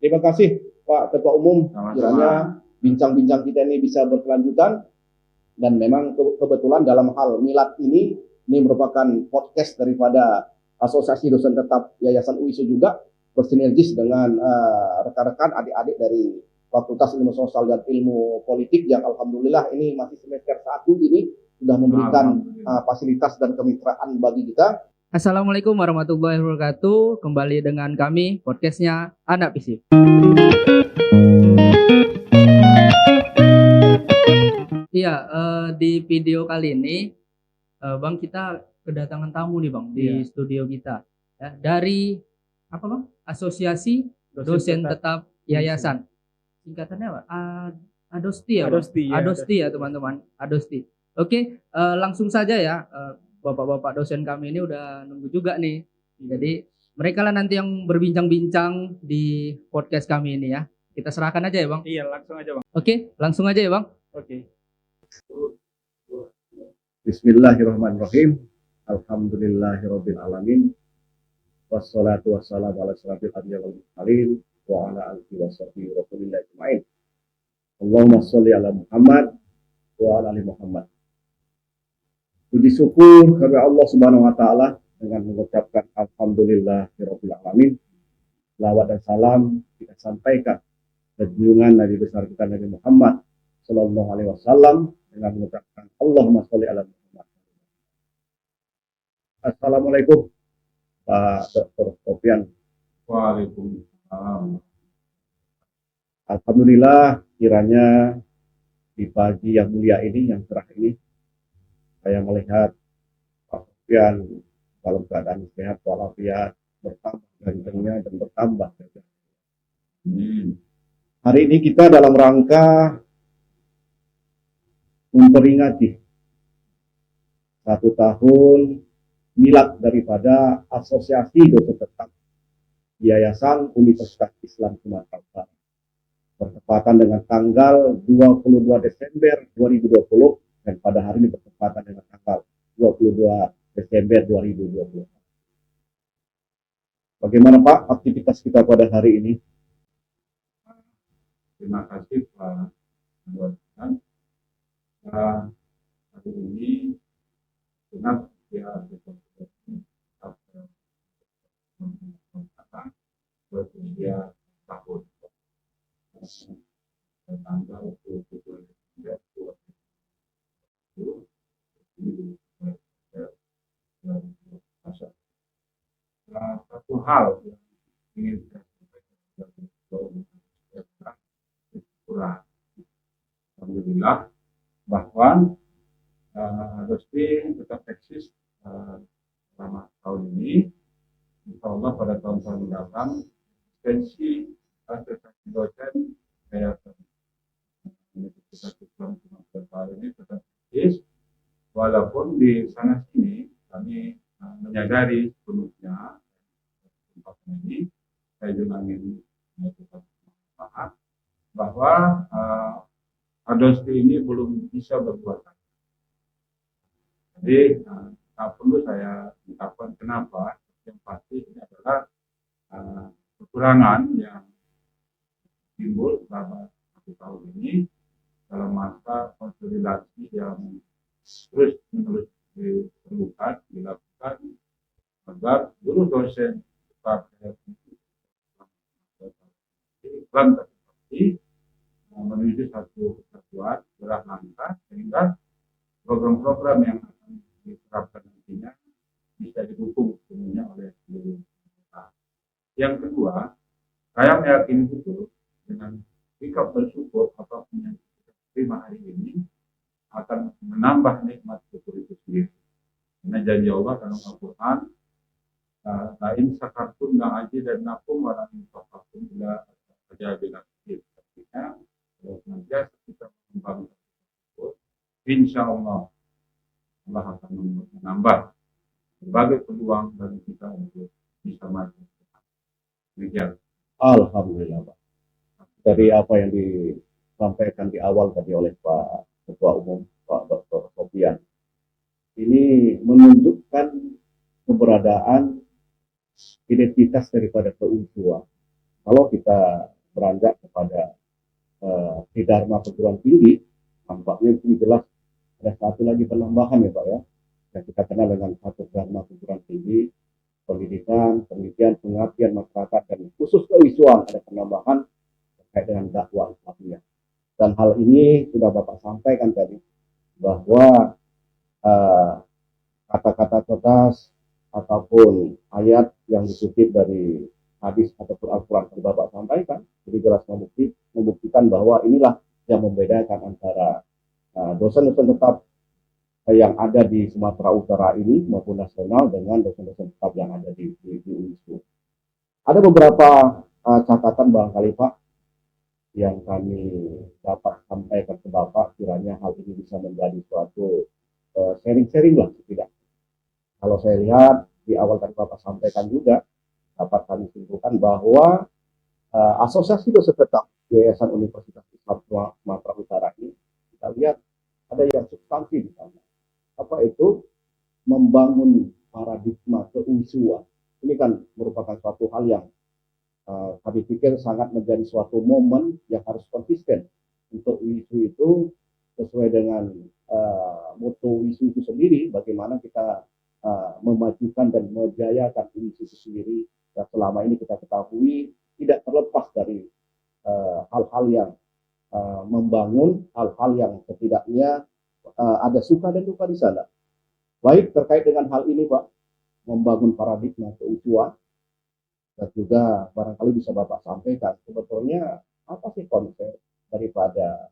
Terima kasih Pak Ketua Umum, kiranya bincang-bincang kita ini bisa berkelanjutan. Dan memang kebetulan dalam hal milad ini merupakan podcast daripada Asosiasi Dosen Tetap Yayasan UISU juga, bersinergis dengan rekan-rekan adik-adik dari Fakultas Ilmu Sosial dan Ilmu Politik yang alhamdulillah ini masih semester 1 ini sudah memberikan fasilitas dan kemitraan bagi kita. Assalamualaikum warahmatullahi wabarakatuh. Kembali dengan kami podcastnya Anak Pisip. Iya, di video kali ini Bang, kita kedatangan tamu nih Bang di studio kita ya, dari apa Bang? Asosiasi Dosen Tetap Yayasan. Singkatannya apa? Adosti ya Bang? Adosti ya teman-teman. Adosti. Oke, langsung saja ya. Bapak-bapak dosen kami ini udah nunggu juga nih. Jadi mereka lah nanti yang berbincang-bincang di podcast kami ini ya. Kita serahkan aja ya Bang. Iya, langsung aja Bang. Oke, langsung aja ya Bang. Oke. Bismillahirrahmanirrahim. Alhamdulillahirabbil alamin. Wassalatu wassalamu ala asyrofil anbiya'i wal mursalin wa ala alihi washabihi rasulillahi ajmain. Allahumma sholli ala Muhammad wa ala ali Muhammad. Puji syukur kepada Allah Subhanahu wa taala dengan mengucapkan alhamdulillahirabbil alamin. Selawat dan salam kita sampaikan ke junjungan Nabi besar kita Nabi Muhammad sallallahu alaihi wasallam dengan mengucapkan Allahumma sholli ala Muhammad. Assalamualaikum Pak Dr. Sofian. Waalaikumsalam. Alhamdulillah, kiranya di pagi yang mulia ini, yang cerah ini, saya melihat Pak Sofian dalam keadaan sehat walafiat, bertambah gantengnya dan bertambah gagah. Hari ini kita dalam rangka memperingati 1 tahun milad daripada Asosiasi Dosen Tetap Yayasan Universitas Islam Sumatera Utara, bertepatan dengan tanggal 22 Desember 2020 dan pada hari ini bertepatan dengan tanggal 22 Desember 2020. Bagaimana Pak aktivitas kita pada hari ini? Terima kasih Pak Dosen. Hari ini genap ya berusia tahun tanggal 22 Desember 2020. Satu hal yang ingin saya sampaikan kurang. Alhamdulillah bahwa Adosti tetap eksis selama tahun ini. Insya Allah pada tahun-tahun mendatang eksistensi asosiasi dosen Yayasan Universitas Islam Sumatera Utara ini tetap eksis, walaupun di sana sini kami menyadari sepenuhnya tempat ini. Saya juga ingin menyampaikan maaf bahwa Adosti ini belum bisa berbuat. Jadi tak perlu saya ungkapkan kenapa. Yang pasti ini adalah kekurangan yang timbul selama 1 tahun ini dalam masa konsolidasi yang terus menerus dilakukan agar seluruh dosen tetap terseperti menuju satu kesatuan berangkat sehingga program-program yang akan diterapkan nantinya bisa didukung sepenuhnya oleh seluruh peserta. Yang kedua, saya meyakini betul dengan sikap bersyukur apapun yang kita terima hari ini akan menambah nikmat syukur itu sendiri. Karena janji Allah dalam Al-Quran, lain sakartun la azidannakum wa la in kafartum la azabannakum. Artinya, kalau senantiasa kita mengembangkan syukur, insya Allah Allah akan menambah berbagai peluang bagi kita untuk bisa maju. Demikian. Alhamdulillah Pak. Dari apa yang disampaikan di awal tadi oleh Pak Ketua Umum Pak Dr. Sofian, ini menunjukkan keberadaan identitas daripada keutuhan Kalau kita beranjak kepada Dharma perguruan tinggi, tampaknya ini jelas ada satu lagi penambahan ya Pak ya, yang kita kenal dengan satu Dharma perguruan tinggi, pendidikan, penelitian, pengabdian masyarakat, dan khusus kewisuan ada penambahan terkait dengan dakwah Islamiyah. Dan hal ini sudah Bapak sampaikan tadi, bahwa eh, kata-kata cerdas ataupun ayat yang dikutip dari hadis ataupun Al-Quran yang Bapak sampaikan, jadi jelas membuktikan bahwa inilah yang membedakan antara dosen-dosen tetap yang ada di Sumatera Utara ini maupun nasional dengan dosen-dosen tetap yang ada di UISU. Ada beberapa catatan barangkali Pak yang kami dapat sampaikan ke Bapak, kiranya hal ini bisa menjadi suatu sharing-sharing lah tidak. Kalau saya lihat di awal tadi Bapak sampaikan juga, dapat kami simpulkan bahwa asosiasi dosen tetap Yayasan Universitas Islam Sumatera Utara ini, kita lihat ada yang substansi di sana. Apa itu? Membangun paradigma keuisuan. Ini kan merupakan suatu hal yang kami pikir sangat menjadi suatu momen yang harus konsisten untuk UISU itu sesuai dengan moto UISU itu sendiri, bagaimana kita memajukan dan menjayakan UISU itu sendiri, yang selama ini kita ketahui tidak terlepas dari hal-hal yang membangun, hal-hal yang setidaknya ada suka dan duka di sana. Baik terkait dengan hal ini Pak, membangun paradigma keutuhan, dan juga barangkali bisa Bapak sampaikan sebetulnya apa sih konsep daripada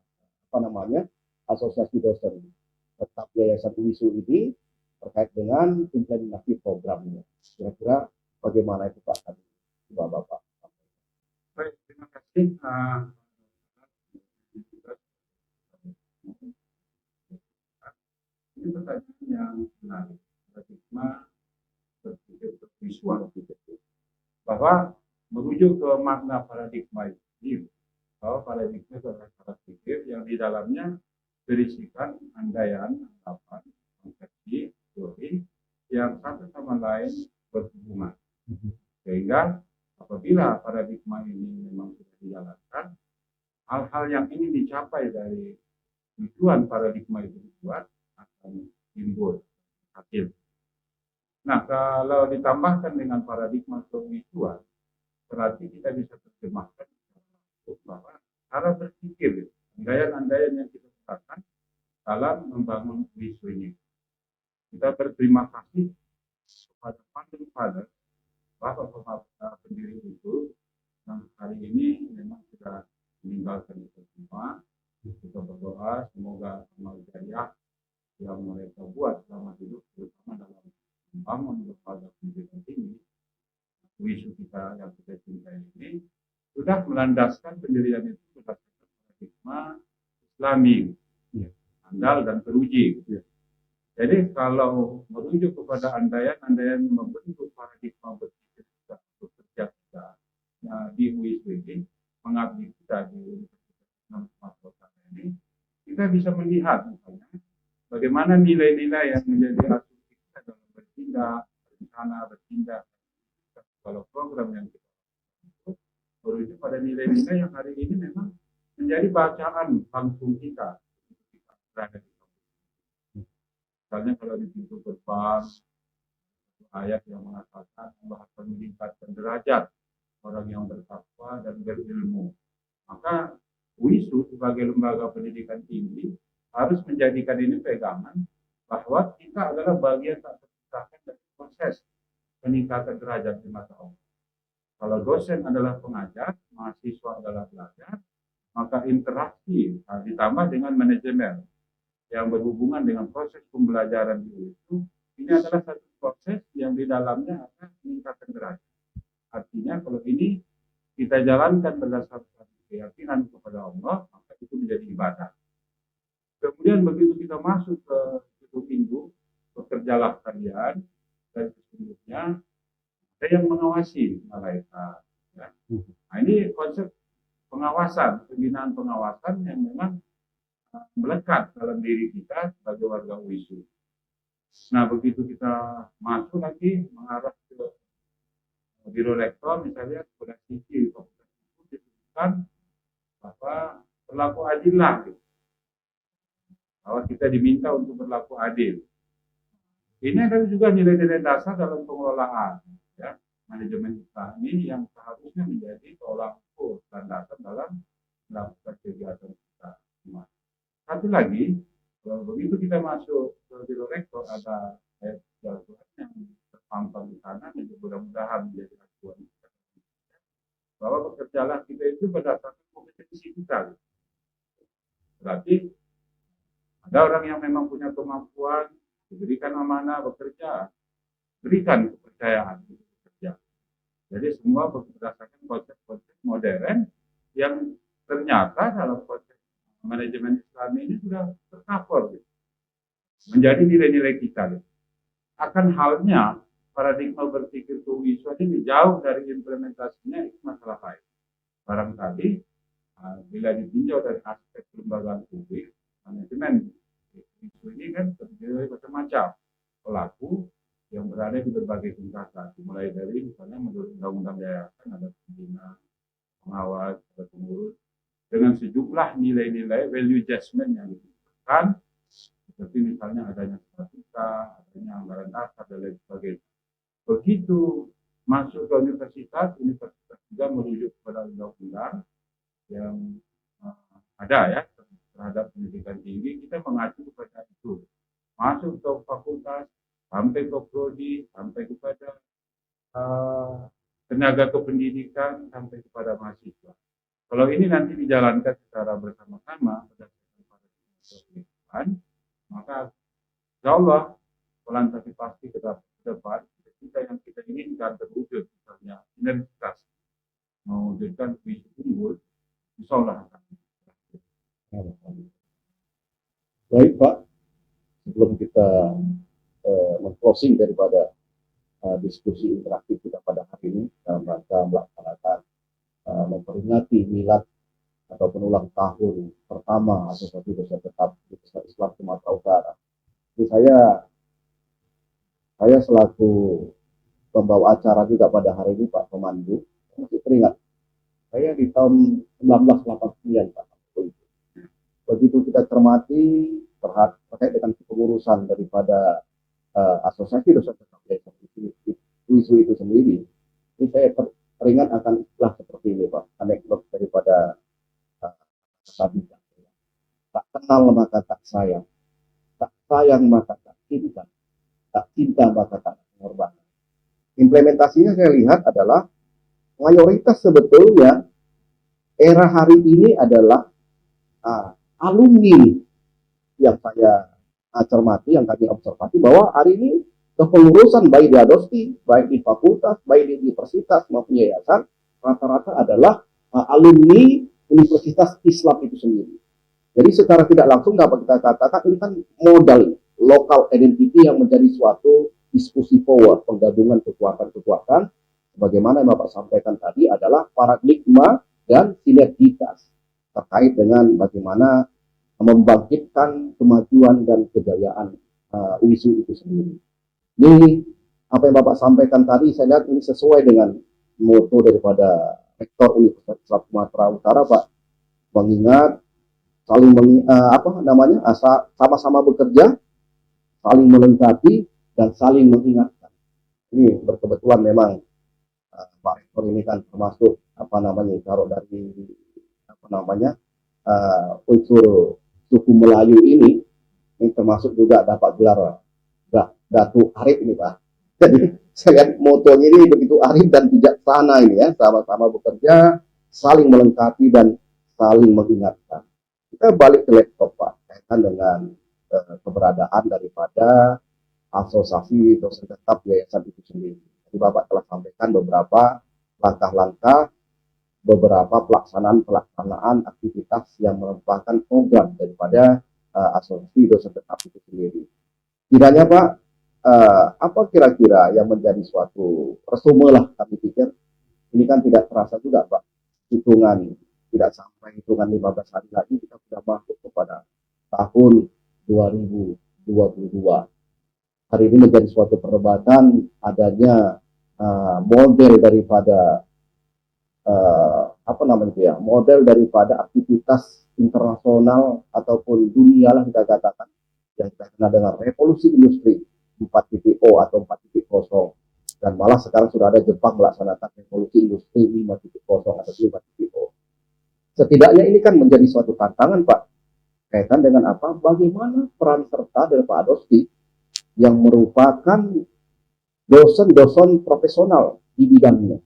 asosiasi dosen tetap Yayasan UISU ini terkait dengan implementasi programnya. Kira-kira bagaimana itu Pak tadi? Coba Bapak. Baik, terima kasih. Ini pertanyaan yang menarik. Paradigma berpikir visual bahwa merujuk ke makna paradigma ini, bahwa paradigma itu adalah cara pikir yang di dalamnya berisikan andaian, anggapan, konsepsi, teori yang satu sama lain berhubungan. Sehingga apabila paradigma ini memang sudah dijalankan, hal-hal yang ingin dicapai dari tujuan paradigma itu dibuat akan timbul hasil. Nah, kalau ditambahkan dengan paradigma keuisuan, berarti kita bisa terjemahkan bahwa cara berpikir, andaian-andaian yang kita gunakan dalam membangun UISU ini. Kita berterima kasih kepada Founding Father, Bapak pendiri itu, yang hari ini memang sudah meninggalkan kita semua. Kita berdoa semoga amal jariah yang mereka buat selama hidup, terutama dalam membangun lembaga pendidikan tinggi, UISU kita yang kita cintai ini, sudah melandaskan pendirian itu berdasarkan paradigma Islami, andal dan teruji. Jadi kalau merujuk kepada andaian membentuk paradigma berpikir kita, bekerja kita di UISU ini, mengabdi kita di Universitas Islam Sumatera Utara ini, kita bisa melihat misalnya bagaimana nilai-nilai yang menjadi asumsi kita dalam bertindak, berencana, bertindak, kalau program yang kita merujuk pada nilai-nilai yang hari ini memang menjadi bacaan langsung kita berada di kampus. Misalnya kalau di pintu gerbang, ayat yang mengatakan bahwa meningkatkan derajat orang yang bertakwa dan berilmu. Maka UISU sebagai lembaga pendidikan tinggi harus menjadikan ini pegangan bahwa kita adalah bagian tak terpisahkan dari proses peningkatan derajat di mata Allah. Kalau dosen adalah pengajar, mahasiswa adalah belajar, maka interaksi ditambah dengan manajemen yang berhubungan dengan proses pembelajaran itu, ini adalah satu proses yang di dalamnya akan meningkatkan derajat. Artinya kalau ini kita jalankan berdasarkan keyakinan kepada Allah, maka itu menjadi ibadah. Kemudian begitu kita masuk ke pintu, bekerjalah kalian, dan sesungguhnya ada yang mengawasi malaikat. Ya. Nah ini konsep pengawasan, pembinaan pengawasan yang memang melekat dalam diri kita sebagai warga UISU. Nah begitu kita masuk lagi mengarah ke biro rektor, misalnya sudah sisi fakultas mengatakan apa berlaku adil lah, gitu. Bahwa kita diminta untuk berlaku adil. Ini adalah juga nilai-nilai dasar dalam pengelolaan, ya, manajemen usaha ini yang seharusnya menjadi tolak ukur dan dasar dalam melakukan kegiatan kita. Satu lagi, begitu kita masuk ke biro rektor ada yang terpampang di sana, dan mudah-mudahan menjadi acuan kita bahwa bekerjalah kita itu berdasarkan kompetensi kita. Berarti ada orang yang memang punya kemampuan, diberikan amanah bekerja, berikan kepercayaan untuk bekerja. Jadi semua berdasarkan konsep-konsep modern yang ternyata dalam konsep manajemen Islam ini sudah tercover, gitu. Menjadi nilai-nilai kita. Gitu. Akan halnya paradigma berpikir kewisuan ini jauh dari implementasinya itu masalah lain. Barangkali bila ditinjau dari aspek kelembagaan publik, manajemen isu ini kan terdiri dari macam-macam pelaku yang berada di berbagai tingkatan, mulai dari misalnya menurut undang-undang yayasan ada pembina, pengawas, ada pengurus dengan sejumlah nilai-nilai value judgment yang dibutuhkan, seperti misalnya adanya statuta, adanya anggaran dasar dan lain sebagainya. Begitu masuk ke universitas juga merujuk kepada undang-undang yang ada ya terhadap pendidikan tinggi, kita mengacu kepada itu. Masuk ke fakultas, sampai ke prodi, sampai kepada tenaga kependidikan, sampai kepada mahasiswa. Kalau ini nanti dijalankan secara bersama-sama berdasarkan pada kebutuhan, maka insya Allah pelan tapi pasti ke depan kita yang kita inginkan terwujud, misalnya sinergitas mewujudkan visi unggul, insya Allah akan. Baik Pak, sebelum kita meng-closing daripada diskusi interaktif kita pada hari ini dalam rangka melaksanakan memperingati milad ataupun ulang tahun pertama Asosiasi Dosen Tetap Universitas Islam Sumatera Utara. Jadi saya selaku pembawa acara juga pada hari ini Pak Pemandu, masih teringat saya di tahun 1989 Pak. Begitu kita cermati terkait dengan kepengurusan daripada Asosiasi Dosen Tetap isu itu sendiri, ini saya teringat akan istilah seperti ini Pak, anekdot daripada Sabita. Tak kenal maka tak sayang maka tak cinta maka tak pengorbanan. Implementasinya saya lihat adalah mayoritas sebetulnya era hari ini adalah alumni yang saya cermati, yang kami observasi bahwa hari ini kepengurusan baik di ADOSTI, baik di fakultas, baik di universitas maupun yayasan, rata-rata adalah alumni Universitas Islam itu sendiri. Jadi secara tidak langsung dapat kita katakan ini kan modal local identity yang menjadi suatu diskusi power, penggabungan kekuatan-kekuatan, sebagaimana yang Bapak sampaikan tadi adalah paradigma dan sinergitas terkait dengan bagaimana membangkitkan kemajuan dan kejayaan UISU itu sendiri. Ini apa yang Bapak sampaikan tadi, saya lihat ini sesuai dengan moto daripada Rektor Universitas Islam Sumatera Utara, Pak. Mengingat, saling sama-sama bekerja, saling melengkapi dan saling mengingatkan. Ini berkebetulan memang Pak Rektor ini kan termasuk taruh dari unsur suku Melayu ini termasuk juga dapat gelar Datu Arif ini Pak. Jadi saya lihat motonya ini begitu arif dan bijaksana ini ya, sama-sama bekerja, saling melengkapi dan saling mengingatkan. Kita balik ke laptop Pak, kaitan dengan keberadaan daripada Asosiasi Dosen Tetap Yayasan itu sendiri. Jadi Bapak telah sampaikan beberapa langkah-langkah, beberapa pelaksanaan aktivitas yang merupakan program daripada Asosiasi Dosen Tetap itu sendiri. Kiranya Pak, apa kira-kira yang menjadi suatu resume lah kami pikir, ini kan tidak terasa juga Pak, tidak sampai hitungan 15 hari lagi kita sudah masuk kepada tahun 2022. Hari ini menjadi suatu perdebatan adanya model daripada apa namanya itu ya, model daripada aktivitas internasional ataupun dunia lah kita katakan, yang kita kenal dengan revolusi industri 4.0 atau 4.0, dan malah sekarang sudah ada Jepang melaksanakan revolusi industri 5.0 atau 5.0. Setidaknya ini kan menjadi suatu tantangan, Pak, kaitan dengan apa? Bagaimana peran serta dari Pak Adosti yang merupakan dosen-dosen profesional di bidangnya.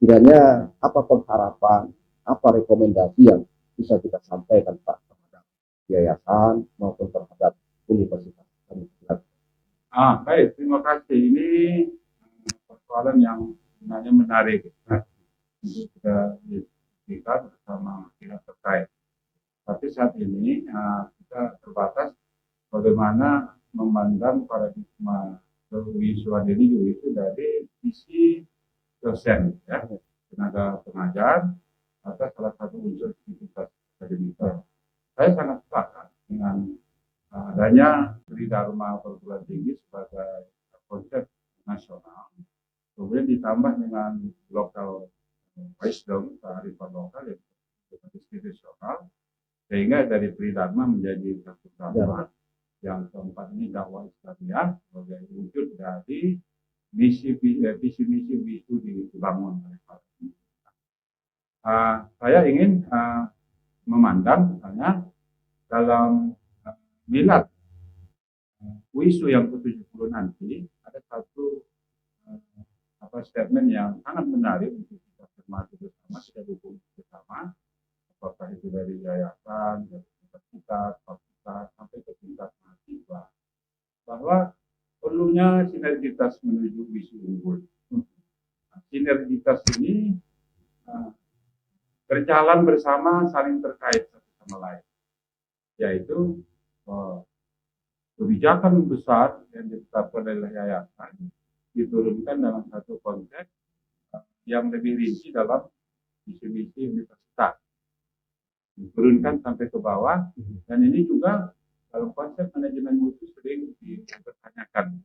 Kiranya apa pengharapan, apa rekomendasi yang bisa kita sampaikan, Pak, terhadap yayasan maupun terhadap universitas. Baik, terima kasih. Ini persoalan yang sebenarnya menarik ya, untuk kita diskusikan bersama pihak terkait. Tapi saat ini kita terbatas bagaimana memandang paradigma kewisuan ini itu dari sisi dosen, ya, tenaga pengajar atau salah satu unsur aktivitas akademika. Saya sangat sepakat dengan adanya Tridharma perguruan tinggi sebagai konsep nasional, kemudian ditambah dengan lokal wisdom, kearifan lokal yang institusional, sehingga dari Tridharma menjadi satu dharma. Yang keempat ini dakwah Islamiyah sebagai wujud dari visi-misi wisu dibangun oleh para saya ingin memandang misalnya dalam milad wisu yang ke-70 nanti ada satu statement yang sangat menarik untuk kita cermati bersama, kita dukung bersama, apakah itu dari yayasan, dari universitas, fakultas, sampai ke tingkat mahasiswa, bahwa perlunya sinergitas menuju wisu unggul. Sinergitas ini berjalan bersama, saling terkait satu sama lain, yaitu kebijakan besar yang ditetapkan oleh yayasan diturunkan dalam satu konsep yang lebih rinci dalam misi-misi universitas, diturunkan sampai ke bawah, dan ini juga dalam konsep manajemen mutu sering dipertanyakan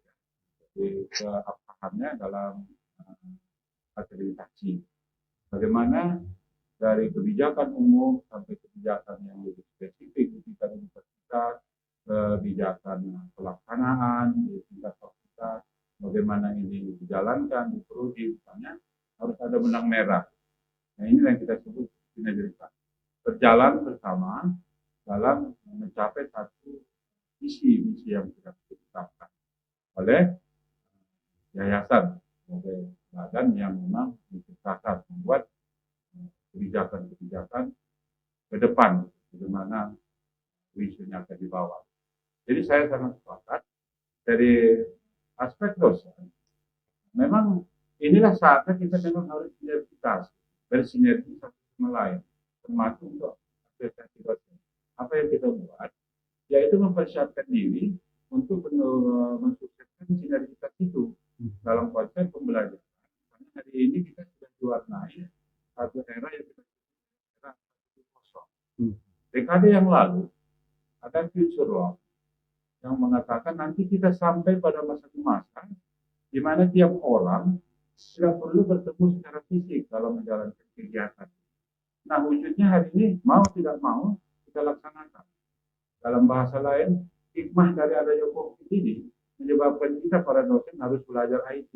di keabsahannya dalam akreditasi. Bagaimana dari kebijakan umum sampai kebijakan yang lebih spesifik di tingkat universitas, kebijakan pelaksanaan di tingkat fakultas, bagaimana ini dijalankan, diperlukan, misalnya harus ada benang merah. Nah, ini yang kita sebut sinergitas. Berjalan bersama dalam mencapai satu misi yang sudah ditetapkan oleh yayasan sebagai badan yang memang menciptakan, membuat kebijakan-kebijakan ke depan bagaimana wisunya akan dibawa. Jadi saya sangat sepakat dari aspek dosen. Memang inilah saatnya kita memang harus sinergitas, bersinergi satu sama lain, termasuk untuk akreditasi dosen. Apa yang kita buat, yaitu mempersiapkan diri untuk mensukseskan sinergitas itu dalam konsep pembelajaran. Karena hari ini kita sudah diwarnai satu era yang kita era 1.0. Dekade yang lalu ada future law yang mengatakan nanti kita sampai pada masa di mana tiap orang tidak perlu bertemu secara fisik dalam menjalankan kegiatan. Nah, wujudnya hari ini mau tidak mau kita laksanakan. Dalam bahasa lain, hikmah dari adanya COVID ini menyebabkan kita para dosen harus belajar IT.